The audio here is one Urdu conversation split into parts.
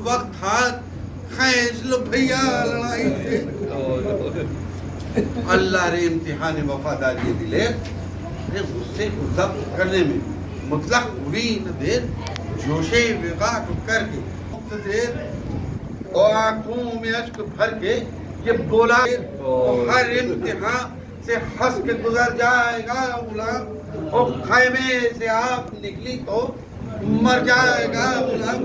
وقت ہاتھ کھینچ لو بھیا لڑائی سے اللہ رے امتحان وفاداری دلے غصے کو ضبط کرنے میں مطلق ہوئی نہ دیر جوشے وقا کو کر کے دیر اور آنکھوں میں اشک بھر کے یہ بولا ہر امتحان سے ہنس کے گزر جائے گا غلام اور خیمے سے آپ نکلی تو مر جائے گا غلام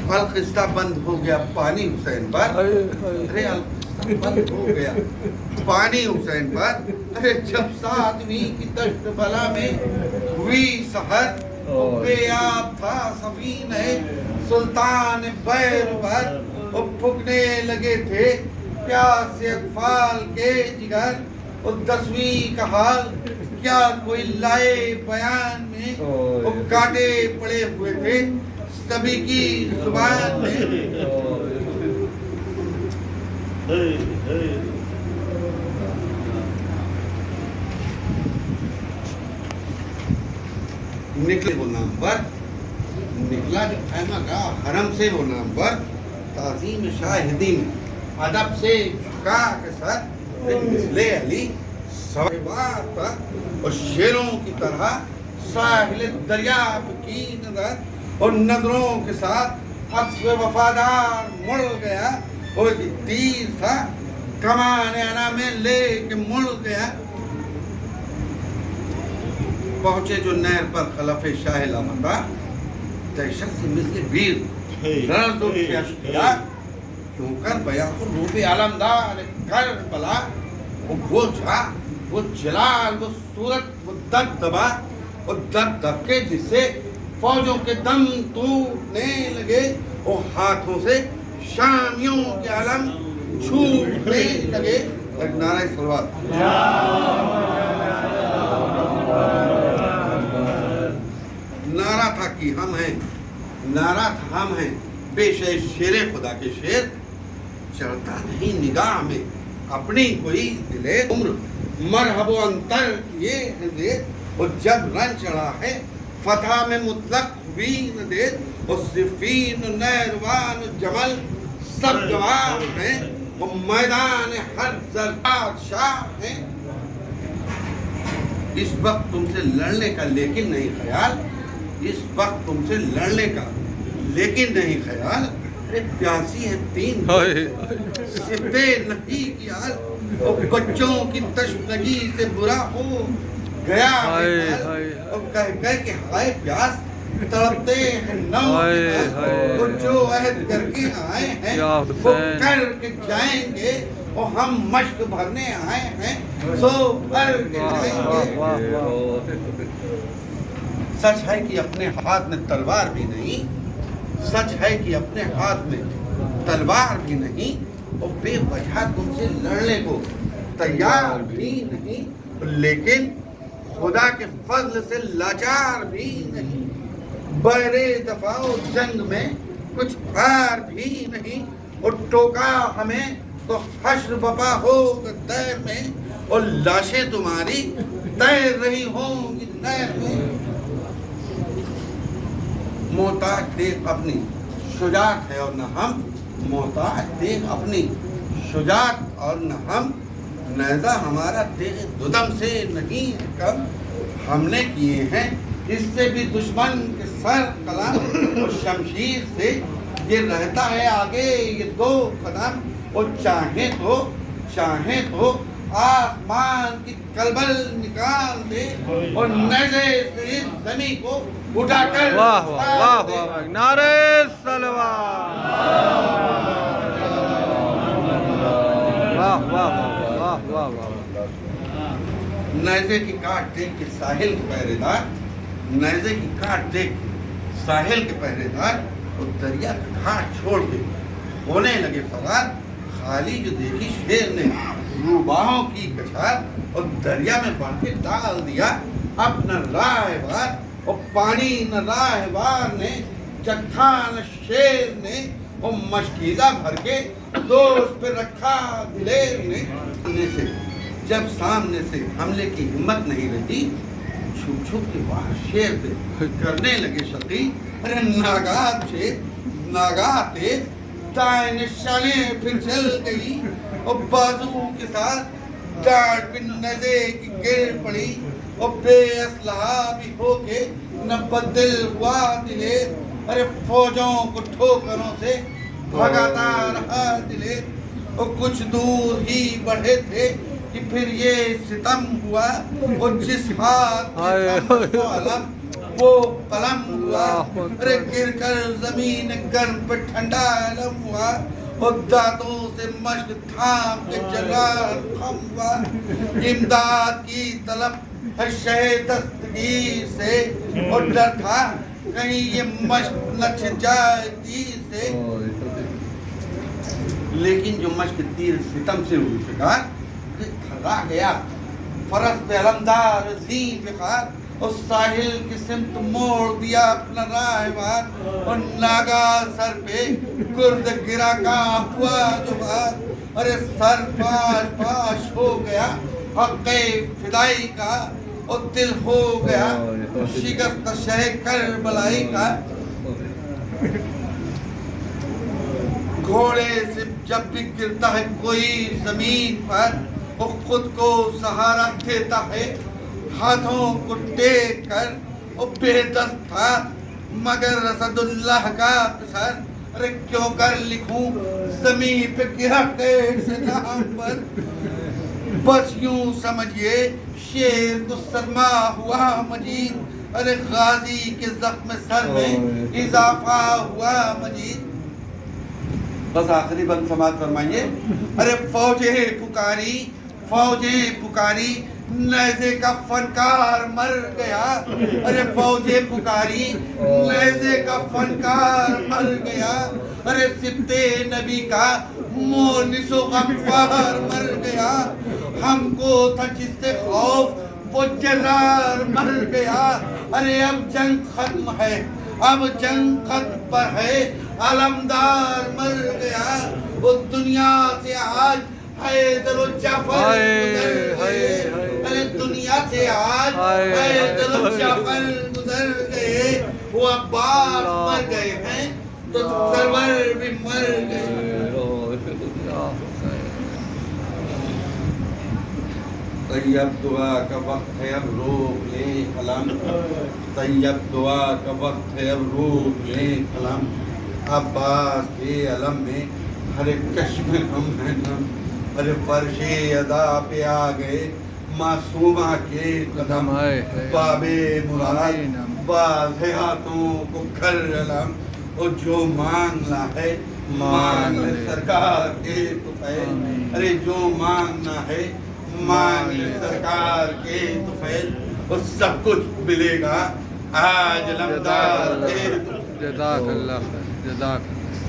القصہ بند ہو گیا پانی حسین پر ارے القصہ بند ہو گیا پانی حسین پر ارے جب 7ویں کی دشت بلا میں ہوئی سحر بے آب تھا سفینہ سلطان بیرور اور پھکنے لگے تھے پیاس اقفال کے جگر اور 10ویں کا حال کیا کوئی لائے بیان میں وہ کاٹے پڑے ہوئے تھے سبھی کی زبان میں نکلے وہ نامور نکلا جو خیمہ کا حرم سے وہ نامور تعظیم شاہدی میں ادب سے جھکا کے سر مثل علی سوار پر اور شیروں کی طرح ساحل دریاب کی نظر اور نظروں کے ساتھ عکس وفادار مڑ گیا اور تیر تھا کمان انا میں لے کے مڑ گیا پہنچے جو نہر پر خلف شاہ لافتہ دہشت سے مثل بیر درد و اشکیا کیوں کر بیاں کو روپ علمدار کربلا وہ جھا وہ جلال وہ صورت وہ دبدبا اور دبدب جس سے فوجوں کے دم ٹوٹنے لگے اور ہاتھوں سے شامیوں کے علم چھوٹنے لگے ایک نعرہ صلوات نعرہ تھا کہ ہم ہیں نعرہ تھا ہم ہیں بے شیر خدا کے شیر چڑھتا نہیں نگاہ میں اپنی کوئی دلے عمر مرحب و انتر کیے ہیں زیر اور جب رن چڑھا ہے فتح میں مطلق ہوئی نہ دیر اور صفین نیروان جمل سب جواب ہیں اور میدان ہر زربات شاہ ہیں اس وقت تم سے لڑنے کا لیکن نہیں خیال اس وقت تم سے لڑنے کا لیکن نہیں خیال ارے پیاسی ہے 3 سپے نہیں کیا اور بچوں کی تشنگی سے برا ہو گیا اور کہہ کہ ہائے پیاس تڑپتے ہیں نو اور جو عہد کر کے آئے ہیں وہ کر کے جائیں گے اور ہم مشق بھرنے آئے ہیں سو بھر کے جائیں گے سچ ہے کہ اپنے ہاتھ میں تلوار بھی نہیں سچ ہے کہ اپنے ہاتھ میں تلوار بھی نہیں اور بے وجہ تم سے لڑنے کو تیار بھی نہیں لیکن خدا کے فضل سے لاچار بھی نہیں بحرے دفاع و جنگ میں کچھ پار بھی نہیں اور ٹوکا ہمیں تو حشر بپا ہوگا دیر میں اور لاشیں تمہاری تیر رہی ہوں گی نہر میں محتاج دیکھ اپنی شجاعت ہے اور نہ ہم محتاج دیکھ اپنی شجاعت اور نہ ہم نیزہ ہمارا دیکھ دودم سے نہیں ہے کم ہم نے کیے ہیں اس سے بھی دشمن کے سر قلم اور شمشیر سے یہ رہتا ہے آگے یہ 2 قدم اور چاہیں تو آسمان کی کلبل نکال دے اور نیزے سے اس زمین کو اٹھا کر واہ واہ واہ نعرہ صلوات واہ واہ واہ واہ واہ نیزے کی کاٹ دیکھ کے ساحل کے پہرے دار نیزے کی کاٹ دیکھ کے ساحل کے پہرے دار اور دریا کا گھاٹ چھوڑ کے ہونے لگے فرار خالی جو دیکھی شیر نے روباہوں کی کچھار اور دریا میں بڑھ کے ڈال دیا اپنا راہوار اور پانی نہ راہوار نے چکھا نہ شیر نے اور مشکیزہ بھر کے دوست پہ رکھا دلیر نے جب سامنے سے حملے کی ہمت نہیں رہتی چھپ چھپ کے باہر شیر پہ کرنے لگے شقی ارے ناگاتے دائیں نشانے پھر چل گئی اور بازو کے ساتھ ڈانٹ پہ نزے کی گر پڑی اور بے اسلحہ بھی ہو کے نہ بدل ہوا دلے ارے فوجوں کو ٹھوکروں سے بھگاتا رہا دلے اور کچھ دور ہی بڑھے تھے کہ پھر یہ ستم ہوا اور جس ہاتھ میں علم وہ قلم ہوا ارے گر کر زمین گرم پہ ٹھنڈا علم ہوا اور دانتوں سے مشک تھام کے جلال خم ہوا امداد کی طلب ہے شہ دستگیر سے اور ڈر تھا کہیں یہ مشک نہ چھن جائے تیر سے لیکن جو مشک تیر ستم سے ہوئی شکار تھرا گیا فرس پہ علمدار زین پہ خار اور ساحل کی سمت موڑ دیا اپنا راہوار اور ناگا سر پہ گرد گرا کا ہوا جوار ارے سر پاش پاش ہو گیا حق فدائی کا اور دل ہو گیا شکست شہ کربلائی کا گھوڑے سے جب بھی گرتا ہے کوئی زمین پر وہ خود کو سہارا دیتا ہے ہاتھوں کو ٹیک کر وہ بے دست تھا مگر اسد اللہ کا پسر ارے کیوں کر لکھوں زمین پہ گرا کیڑ سے نام پر بس یوں سمجھئے شیر کو صدمہ ہوا مجید ارے غازی کے زخم سر میں اضافہ ہوا مجید بس آخری بند سماعت فرمائیے ارے فوجیں پکاری نیزے کا فنکار مر گیا ارے فوجیں پکاری نیزے کا فنکار مر گیا ارے سبتے نبی کا مونس و غفار مر گیا ہم کو تھا جس سے خوف وہ جرار مر گیا ارے اب جنگ ختم ہے اب جنگ ختم پر ہے علمدار مر گیا وہ دنیا سے آج حیدر و جعفر گزر گئے ارے دنیا سے آج حیدر و جعفر گزر گئے وہ عباس مر گئے ہیں تو سرور بھی مر گئے طیب دعا کا وقت ہے اب روک لیں قلم طیب دعا کا وقت ہے اب روک لیں قلم عباس کے علم میں ہر ایک چشم ہم ہے نم ارے فرش ادا پہ آ گئے معصومہ کے قدم باب مراد باز ہے ہاتھوں کو گھر علم اور جو مانگنا ہے مانگ لے سرکار کے طفیل ارے جو مانگنا ہے مانگ لے سرکار کے طفیل اور سب کچھ ملے گا آج علمدار کے طفیل جزاک اللہ خیر جزاک اللہ